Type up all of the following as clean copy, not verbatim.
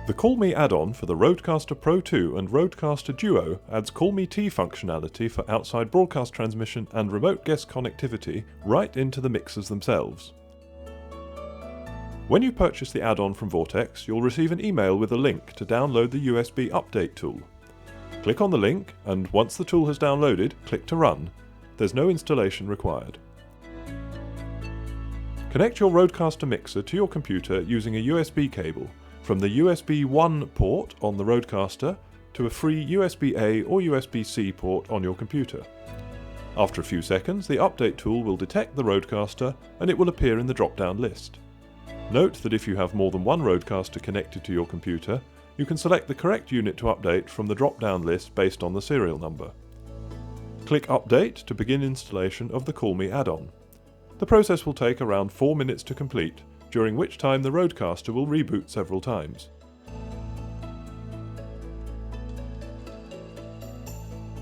The CallMe add-on for the RØDECaster Pro 2 and RØDECaster Duo adds CallMe-T functionality for outside broadcast transmission and remote guest connectivity right into the mixers themselves. When you purchase the add-on from Vortex, you'll receive an email with a link to download the USB update tool. Click on the link, and once the tool has downloaded, click to run. There's no installation required. Connect your RØDECaster mixer to your computer using a USB cable from the USB 1 port on the RØDECaster to a free USB-A or USB-C port on your computer. After a few seconds, the update tool will detect the RØDECaster and it will appear in the drop-down list. Note that if you have more than one RØDECaster connected to your computer, you can select the correct unit to update from the drop-down list based on the serial number. Click Update to begin installation of the CallMe add-on. The process will take around 4 minutes to complete, during which time the RØDECaster will reboot several times.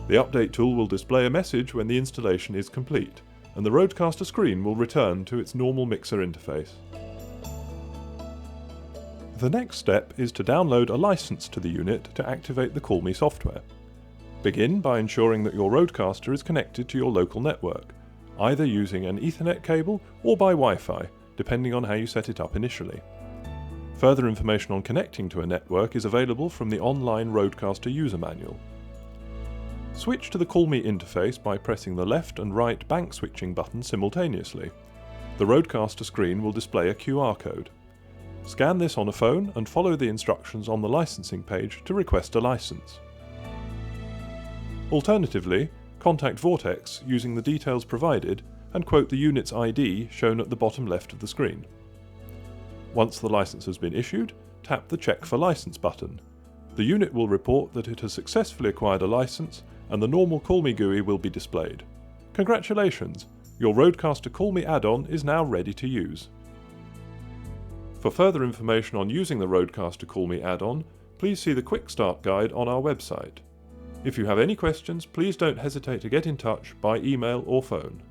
The update tool will display a message when the installation is complete, and the RØDECaster screen will return to its normal mixer interface. The next step is to download a license to the unit to activate the CallMe software. Begin by ensuring that your RØDECaster is connected to your local network, either using an Ethernet cable or by Wi-Fi, depending on how you set it up initially. Further information on connecting to a network is available from the online RØDECaster user manual. Switch to the CallMe interface by pressing the left and right bank switching buttons simultaneously. The RØDECaster screen will display a QR code. Scan this on a phone and follow the instructions on the licensing page to request a license. Alternatively, contact Vortex using the details provided and quote the unit's ID shown at the bottom left of the screen. Once the license has been issued, tap the Check for License button. The unit will report that it has successfully acquired a license and the normal CallMe GUI will be displayed. Congratulations! Your RØDECaster CallMe add-on is now ready to use. For further information on using the RØDECaster CallMe add-on, please see the Quick Start guide on our website. If you have any questions, please don't hesitate to get in touch by email or phone.